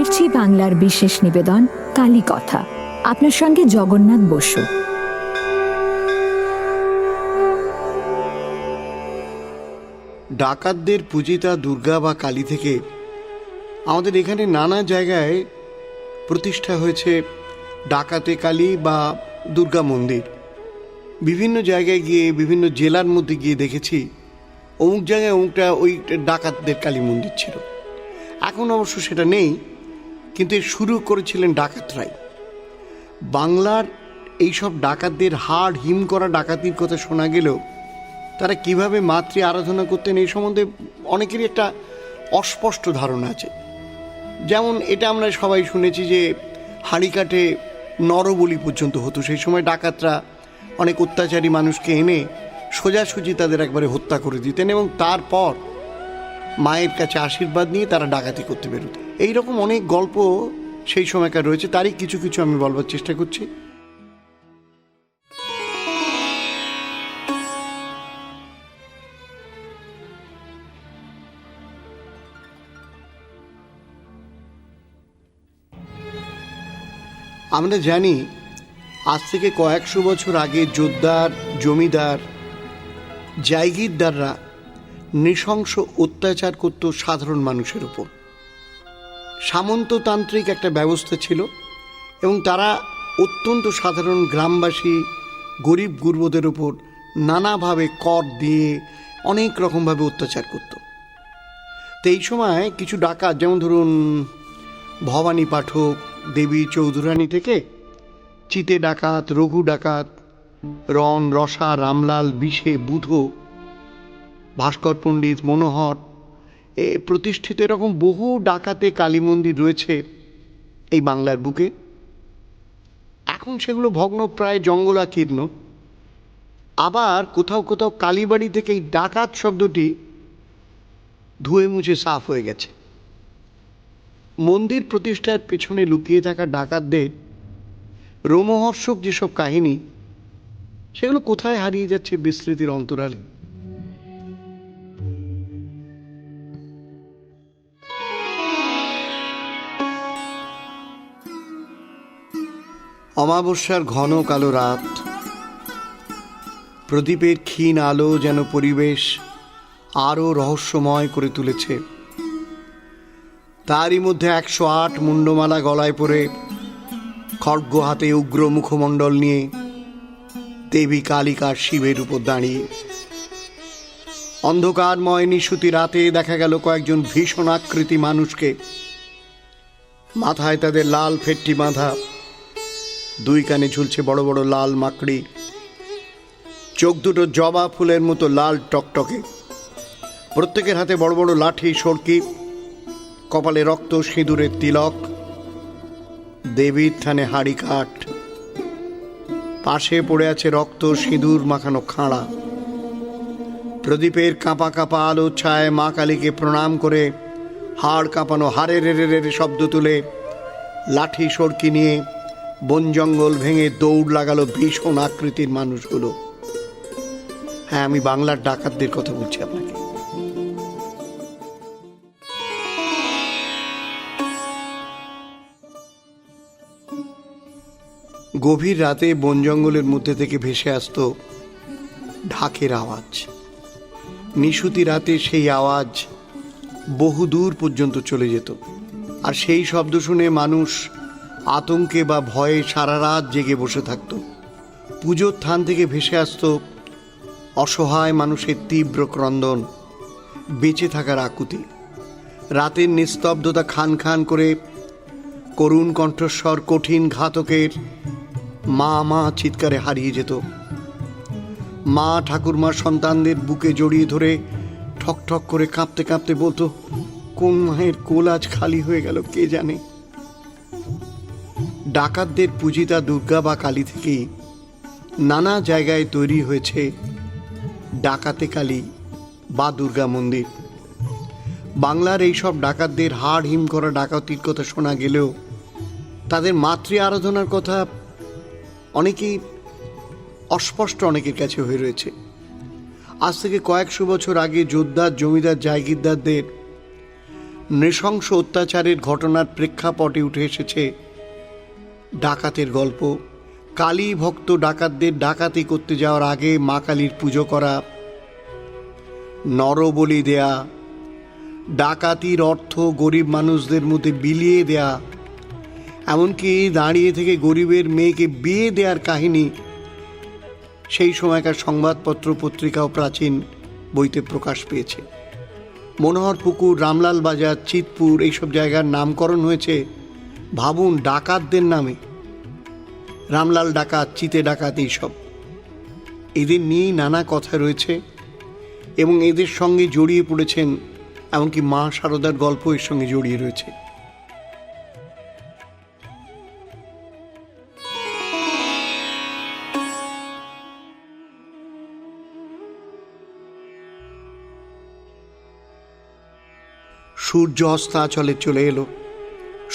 ফিরছি বাংলার বিশেষ নিবেদন কালী কথা। আপনার সঙ্গে জগন্নাথ বসু। ডাকাতদের পূজিতা দুর্গা বা কালী থেকে আমাদের এখানে নানা জায়গায় প্রতিষ্ঠা হয়েছে ডাকাতে কালী বা দুর্গা মন্দির। বিভিন্ন জায়গায় গিয়ে বিভিন্ন জেলার মধ্যে গিয়ে দেখেছি অমুক জায়গায় অমুকটা ওই ডাকাতদের কালী মন্দির ছিল। এখন অবশ্য সেটা নেই, কিন্তু শুরু করেছিলেন ডাকাতরাই। বাংলার এইসব ডাকাতদের হাড় হিম করা ডাকাতির কথা শোনা গেলেও তারা কিভাবে মাতৃ আরাধনা করতেন এই সম্বন্ধে অনেকেরই একটা অস্পষ্ট ধারণা আছে। যেমন এটা আমরা সবাই শুনেছি যে হাঁড়িকাঠে নরবলি পর্যন্ত হতো। সেই সময় ডাকাতরা অনেক অত্যাচারী মানুষকে এনে সোজাসুজি তাদের একবারে হত্যা করে দিতেন এবং তারপর মায়ের কাছে আশীর্বাদ নিয়ে তারা ডাকাতি করতে বেরোতেন। এইরকম অনেক গল্প সেই সময়কার রয়েছে, তারই কিছু কিছু আমি বলবার চেষ্টা করছি। আমরা জানি আজ থেকে কয়েকশো বছর আগে জোরদার, জমিদার, জায়গিরদাররা নৃশংস অত্যাচার করত সাধারণ মানুষের উপর। সামন্ততান্ত্রিক একটা ব্যবস্থা ছিল এবং তারা অত্যন্ত সাধারণ গ্রামবাসী গরিব গুরবদের উপর নানাভাবে কর দিয়ে অনেক রকমভাবে অত্যাচার করত। তো এই সময় কিছু ডাকাত, যেমন ধরুন ভবানী পাঠক, দেবী চৌধুরানী থেকে চিতে ডাকাত, রঘু ডাকাত, রণ, রসা, রামলাল, বিশে, বুধো, ভাস্কর পণ্ডিত, মনোহর, এ প্রতিষ্ঠিত এরকম বহু ডাকাতে কালী মন্দির রয়েছে এই বাংলার বুকে। এখন সেগুলো ভগ্ন, প্রায় জঙ্গলাকীর্ণ। আবার কোথাও কোথাও কালীবাড়ি থেকে এই ডাকাত শব্দটি ধুয়ে মুছে সাফ হয়ে গেছে। মন্দির প্রতিষ্ঠার পেছনে লুকিয়ে থাকা ডাকাতদের রোমহর্ষক যেসব কাহিনী, সেগুলো কোথায় হারিয়ে যাচ্ছে বিস্মৃতির অন্তরালে। অমাবস্যার ঘন কালো রাত, প্রদীপের ক্ষীণ আলো যেন পরিবেশ আরও রহস্যময় করে তুলেছে। তারই মধ্যে 108 মুন্ডমালা গলায় পরে, খড়গ হাতে, উগ্র মুখমণ্ডল নিয়ে দেবী কালিকা শিবের উপর দাঁড়িয়ে। অন্ধকারময় নিশুতি রাতে দেখা গেল কয়েকজন ভীষণ আকৃতি মানুষকে। মাথায় তাদের লাল ফেট্টি বাঁধা, দুই কানে ঝুলছে বড় বড় লাল মাকড়ি, চোখ দুটো জবা ফুলের মতো লাল টকটকে। প্রত্যেকের হাতে বড় বড় লাঠি, সড়কি, কপালে রক্ত সিঁদুরের তিলক, দেবীর থানে হাড়ি কাঠ, পাশে পড়ে আছে রক্ত সিঁদুর মাখানো খাঁড়া। প্রদীপের কাঁপা কাঁপা আলো ছায় মা কালীকে প্রণাম করে হাড় কাঁপানো হারে রে রে রে শব্দ তুলে লাঠি সড়কি নিয়ে বন জঙ্গল ভেঙে দৌড় লাগালো ভীষণ আকৃতির মানুষগুলো। হ্যাঁ, আমি বাংলার ডাকাতদের কথা বলছি আপনাকে। গভীর রাতে বন জঙ্গলের মধ্যে থেকে ভেসে আসতো ঢাকের আওয়াজ। নিশুতি রাতে সেই আওয়াজ বহুদূর পর্যন্ত চলে যেত, আর সেই শব্দ শুনে মানুষ আতঙ্কে বা ভয়ে সারা রাত জেগে বসে থাকত। পুজোর থান থেকে ভেসে আসতো অসহায় মানুষের তীব্র ক্রন্দন, বেঁচে থাকার আকুতি। রাতের নিস্তব্ধতা খান খান করে করুণ কণ্ঠস্বর কঠিন ঘাতকের মা মা চিৎকারে হারিয়ে যেত। মা ঠাকুরমা সন্তানদের বুকে জড়িয়ে ধরে ঠক ঠক করে কাঁপতে কাঁপতে বলতো, কোন মায়ের কোল আজ খালি হয়ে গেল কে জানে। ডাকাতদের পূজিতা দুর্গা বা কালী থেকেই নানা জায়গায় তৈরি হয়েছে ডাকাতে কালী বা দুর্গা মন্দির। বাংলার এইসব ডাকাতদের হাড় হিম করা ডাকাতির কথা শোনা গেলেও তাদের মাতৃ আরাধনার কথা অনেকেই অস্পষ্ট অনেকের কাছে হয়ে রয়েছে। আজ থেকে কয়েকশো বছর আগে জোরদার, জমিদার, জায়গিরদারদের নৃশংস অত্যাচারের ঘটনার প্রেক্ষাপটে উঠে এসেছে ডাকাতের গল্প। কালী ভক্ত ডাকাতদের ডাকাতি করতে যাওয়ার আগে মা কালীর পুজো করা, নরবলি দেয়া, ডাকাতির অর্থ গরিব মানুষদের মধ্যে বিলিয়ে দেয়া, এমনকি দাঁড়িয়ে থেকে গরিবের মেয়েকে বিয়ে দেওয়ার কাহিনী সেই সময়কার সংবাদপত্র পত্রিকা ও প্রাচীন বইতে প্রকাশ পেয়েছে। মনোহর পুকুর, রামলাল বাজার, চিতপুর এইসব জায়গার নামকরণ হয়েছে ভাবুন ডাকাতদের নামে। রামলাল ডাকাত, চিতে ডাকাত, এইসব এদের নিয়েই নানা কথা রয়েছে এবং এদের সঙ্গে জড়িয়ে পড়েছেন, এমনকি মা শারদার গল্প এর সঙ্গে জড়িয়ে রয়েছে। সূর্য অস্তাচলে চলে এলো।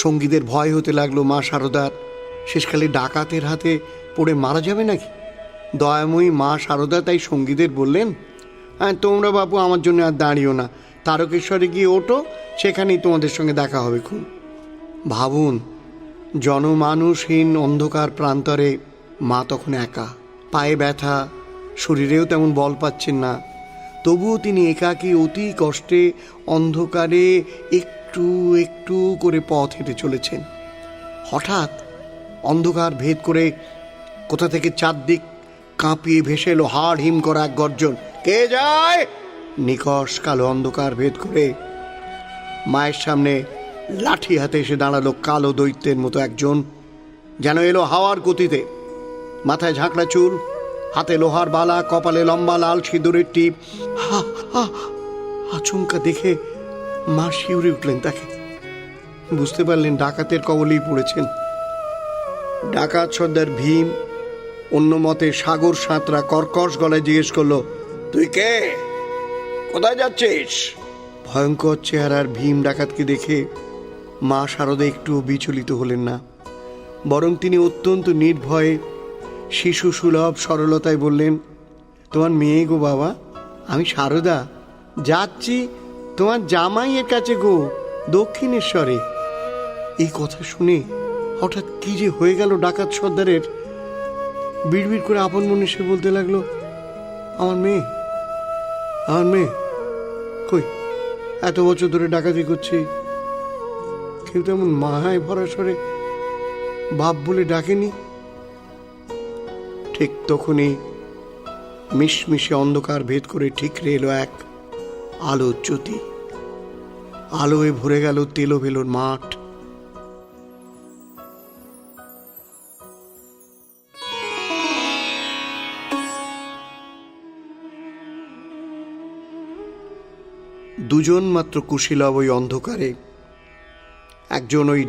সঙ্গীদের ভয় হতে লাগলো মা শারদার শেষকালে ডাকাতের হাতে পড়ে মারা যাবে নাকি। দয়াময়ী মা শারদা তাই সঙ্গীদের বললেন, হ্যাঁ তোমরা বাপু আমার জন্য আর দাঁড়িও না, তারকেশ্বরে গিয়ে ওঠো, সেখানেই তোমাদের সঙ্গে দেখা হবে খুন। ভাবুন জনমানুষহীন অন্ধকার প্রান্তরে মা তখন একা, পায়ে ব্যথা, শরীরেও তেমন বল পাচ্ছেন না, তবুও তিনি একাকী অতি কষ্টে অন্ধকারে একটু একটু করে পথ হেঁটে চলেছেন। হঠাৎ অন্ধকার ভেদ করে কোথা থেকে চারদিক কাঁপিয়ে ভেসে এলো হাড় হিম করা এক গর্জন। কে যায়? নিকষ কালো অন্ধকার ভেদ করে মায়ের সামনে লাঠি হাতে এসে দাঁড়ালো কালো দৈত্যের মতো একজন, যেন এলো হাওয়ার গতিতে। মাথায় ঝাঁকড়া চুল, হাতে লোহার বালা, কপালে লম্বা লাল সিঁদুরের টিপ। আচমকা দেখে মা শিউরে উঠলেন। তাকে বুঝতে পারলেন ডাকাতের কবলেই পড়েছেন। ডাকাত সর্দার ভীম, অন্য মতে সাগর সাঁতরা, কর্কশ গলায় জিজ্ঞেস করলো, তুই কে? কোথায় যাচ্ছিস? ভয়ঙ্কর চেহারার ভীম ডাকাতকে দেখে মা শারদা একটু বিচলিত হলেন না, বরং তিনি অত্যন্ত নির্ভয়ে শিশু সুলভ সরলতায় বললেন, তোমার মেয়ে গো বাবা, আমি শারদা, যাচ্ছি তোমার জামাইয়ের কাছে গো, দক্ষিণেশ্বরে। এই কথা শুনে হঠাৎ কি যে হয়ে গেল ডাকাত সর্দারের। বিড়বিড় করে আপন মনে সে বলতে লাগলো, আমার মেয়ে, আমার মেয়ে কই? এত বছর ধরে ডাকাতি করছি, কেউ তেমন মাহায় ভরা স্বরে বাপ বলে ডাকেনি। ঠিক তখনই মিশমিশে অন্ধকার ভেদ করে ঠিকরে এলো এক আলোর জ্যোতি। আলোয় ভরে গেল তেলো ভেলোর মাঠ। দুজন মাত্র কুশীলব ওই অন্ধকারে, একজন ওই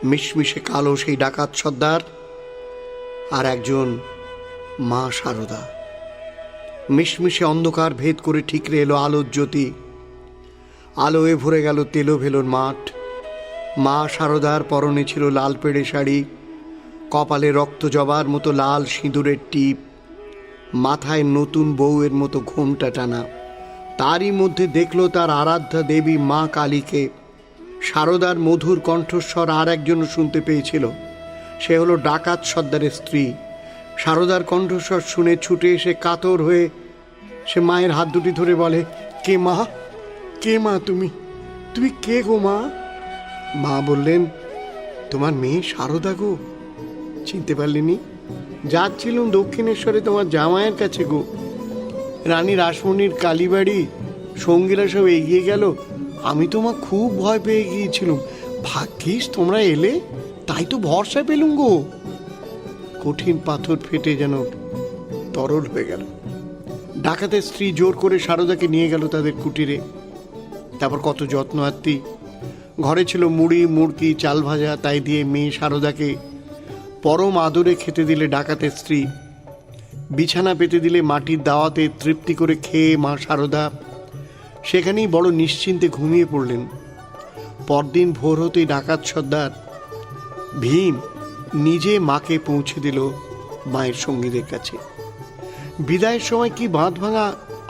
মিশমিশে কালো সেই ডাকাত সর্দার, আর একজন মা শারদা। মিশমিশে অন্ধকার ভেদ করে ঠিকরে এলো আলোর জ্যোতি। আলোয় ভরে গেল তেলো ভেলোর মাঠ। মা শারদার পরনে ছিল লাল পেড়ে শাড়ি, কপালে রক্ত জবার মতো লাল সিঁদুরের টিপ, মাথায় নতুন বউয়ের মতো ঘোমটা টানা। তারই মধ্যে দেখল তার আরাধ্যা দেবী মা কালীকে। শারদার মধুর কণ্ঠস্বর আর একজনও শুনতে পেয়েছিল, সে হলো ডাকাত সর্দারের স্ত্রী। শারদার কণ্ঠস্বর শুনে ছুটে এসে কাতর হয়ে সে মায়ের হাত দুটি ধরে বলে, কে মা, কে মা তুমি? তুমি কে গো মা? মা বললেন, তোমার মেয়ে শারদা গো। চিনতে পারলেনি? যাচ্ছিলুম দক্ষিণেশ্বরে তোমার জামাইয়ের কাছে গো। রানী রাসমণির কালীবাড়ি সঙ্গীরা সব এগিয়ে গেল, আমি তোমার খুব ভয় পেয়ে গিয়েছিলুম। ভাগ্যিস তোমরা এলে, তাই তো ভরসা পেলুম গো। কঠিন পাথর ফেটে যেন তরল হয়ে গেল। ডাকাতের স্ত্রী জোর করে শারদাকে নিয়ে গেল তাদের কুটিরে। তারপর কত যত্ন আত্মি। ঘরে ছিল মুড়ি, মুড়কি, চাল ভাজা, তাই দিয়ে মেয়ে শারদাকে পরম আদরে খেতে দিলে ডাকাতের স্ত্রী। বিছানা পেতে দিলে মাটির দাওয়াতে তৃপ্তি করে খেয়ে মা শারদা সেখানেই বড় নিশ্চিন্তে ঘুমিয়ে পড়লেন। পরদিন ভোর হতেই ডাকাত সর্দার ভীম নিজে মাকে পৌঁছে দিল মায়ের সঙ্গীদের কাছে। বিদায়ের সময় কি বাঁধ ভাঙা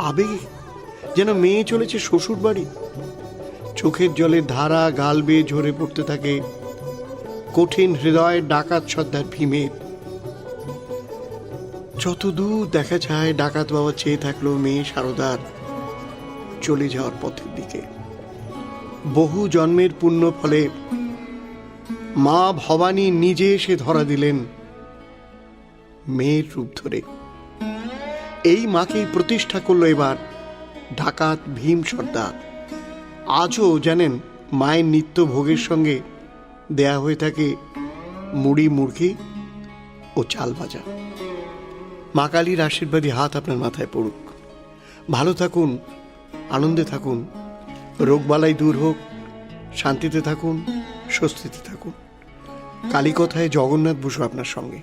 আবেগে, যেন মেয়ে চলেছে শ্বশুর বাড়ি। চোখের জলের ধারা গাল বেয়ে ঝরে পড়তে থাকে কঠিন হৃদয় ডাকাত সর্দার ভীমের। যতদূর দেখা যায় ডাকাত বাবা চেয়ে থাকলো মেয়ে সারদার চলে যাওয়ার পথের দিকে। বহু জন্মের পুণ্য ফলে মা ভবানী নিজে এসে ধরা দিলেন মেয়ের রূপ ধরে। এই মাকেই প্রতিষ্ঠা করলো এবার ডাকাত ভীম সর্দার। আজও জানেন মায়ের নিত্য ভোগের সঙ্গে দেয়া হয়ে থাকে মুড়ি মুরগি ও চাল ভাজা। মা কালীর আশীর্বাদী হাত আপনার মাথায় পড়ুক। ভালো থাকুন, আনন্দে থাকুন, রোগবালাই দূর হোক, শান্তিতে থাকুন, স্বস্তিতে থাকুন। কালী কথায় জগন্নাথ বসু আপনার সঙ্গে।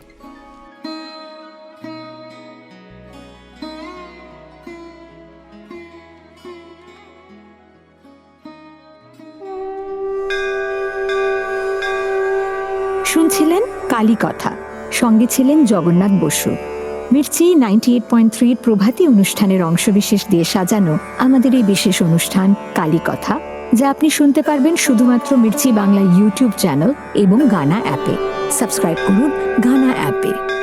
শুনছিলেন কালী কথা, সঙ্গে ছিলেন জগন্নাথ বসু। মির্চি 98.3 প্রভাতী অনুষ্ঠানের অংশবিশেষ দিয়ে সাজানো আমাদের এই বিশেষ অনুষ্ঠান কালী কথা, যা আপনি শুনতে পারবেন শুধুমাত্র মির্চি বাংলা ইউটিউব চ্যানেল এবং গানা অ্যাপে। সাবস্ক্রাইব করুন গানা অ্যাপে।